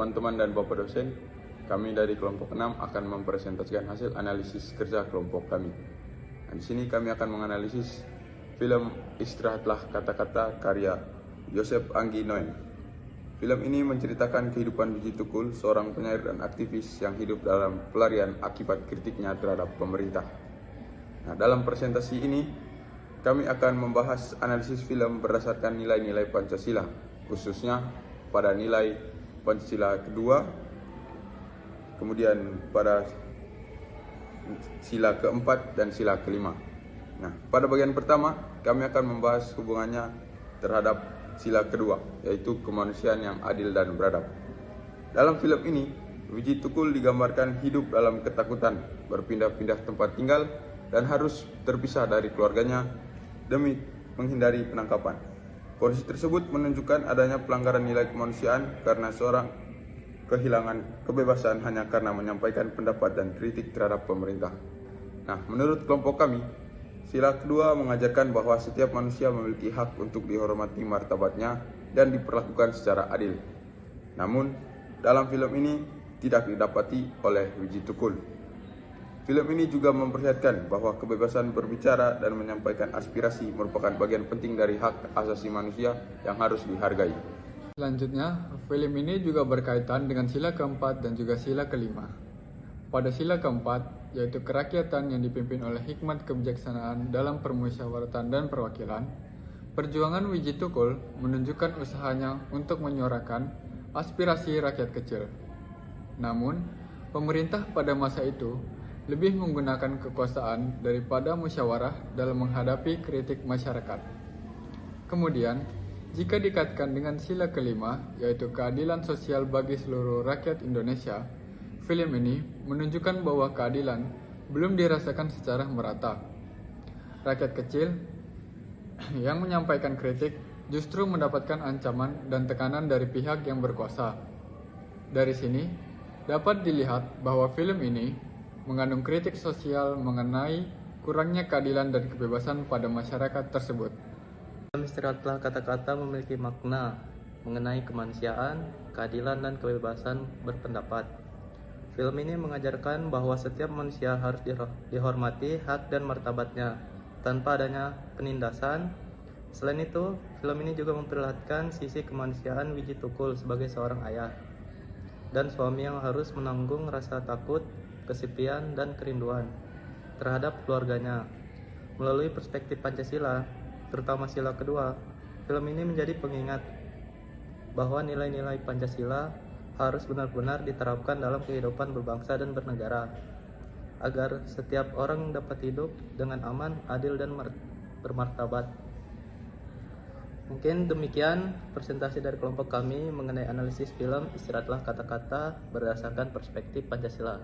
teman-teman dan Bapak dosen, kami dari kelompok 6 akan mempresentasikan hasil analisis kerja kelompok kami. Dan di sini kami akan menganalisis film Istirahatlah Kata-Kata karya Joseph Anggi Noen. Film ini menceritakan kehidupan Wiji Tukul, seorang penyair dan aktivis yang hidup dalam pelarian akibat kritiknya terhadap pemerintah. Nah, dalam presentasi ini, kami akan membahas analisis film berdasarkan nilai-nilai Pancasila, khususnya pada nilai Pancasila kedua, kemudian pada sila keempat dan sila kelima. Nah, pada bagian pertama, kami akan membahas hubungannya terhadap sila kedua, yaitu kemanusiaan yang adil dan beradab. Dalam film ini, Wiji Tukul digambarkan hidup dalam ketakutan, berpindah-pindah tempat tinggal, dan harus terpisah dari keluarganya demi menghindari penangkapan. Kondisi tersebut menunjukkan adanya pelanggaran nilai kemanusiaan karena seorang kehilangan kebebasan hanya karena menyampaikan pendapat dan kritik terhadap pemerintah. Nah, menurut kelompok kami, sila kedua mengajarkan bahwa setiap manusia memiliki hak untuk dihormati martabatnya dan diperlakukan secara adil. Namun, dalam film ini tidak didapati oleh Wiji Tukul. Film ini juga memperlihatkan bahwa kebebasan berbicara dan menyampaikan aspirasi merupakan bagian penting dari hak asasi manusia yang harus dihargai. Selanjutnya, film ini juga berkaitan dengan sila keempat dan juga sila kelima. Pada sila keempat, yaitu kerakyatan yang dipimpin oleh hikmat kebijaksanaan dalam permusyawaratan dan perwakilan, perjuangan Wiji Tukul menunjukkan usahanya untuk menyuarakan aspirasi rakyat kecil. Namun, pemerintah pada masa itu lebih menggunakan kekuasaan daripada musyawarah dalam menghadapi kritik masyarakat. Kemudian, jika dikaitkan dengan sila kelima, yaitu keadilan sosial bagi seluruh rakyat Indonesia, film ini menunjukkan bahwa keadilan belum dirasakan secara merata. Rakyat kecil yang menyampaikan kritik justru mendapatkan ancaman dan tekanan dari pihak yang berkuasa. Dari sini, dapat dilihat bahwa film ini mengandung kritik sosial mengenai kurangnya keadilan dan kebebasan pada masyarakat tersebut. Istirahatlah Kata-Kata memiliki makna mengenai kemanusiaan, keadilan, dan kebebasan berpendapat. Film ini mengajarkan bahwa setiap manusia harus dihormati hak dan martabatnya tanpa adanya penindasan. Selain itu, film ini juga memperlihatkan sisi kemanusiaan Wiji Tukul sebagai seorang ayah dan suami yang harus menanggung rasa takut, kesepian, dan kerinduan terhadap keluarganya. Melalui perspektif Pancasila, terutama sila kedua, film ini menjadi pengingat bahwa nilai-nilai Pancasila harus benar-benar diterapkan dalam kehidupan berbangsa dan bernegara, agar setiap orang dapat hidup dengan aman, adil, dan bermartabat. Mungkin demikian presentasi dari kelompok kami mengenai analisis film Istirahatlah Kata-Kata berdasarkan perspektif Pancasila.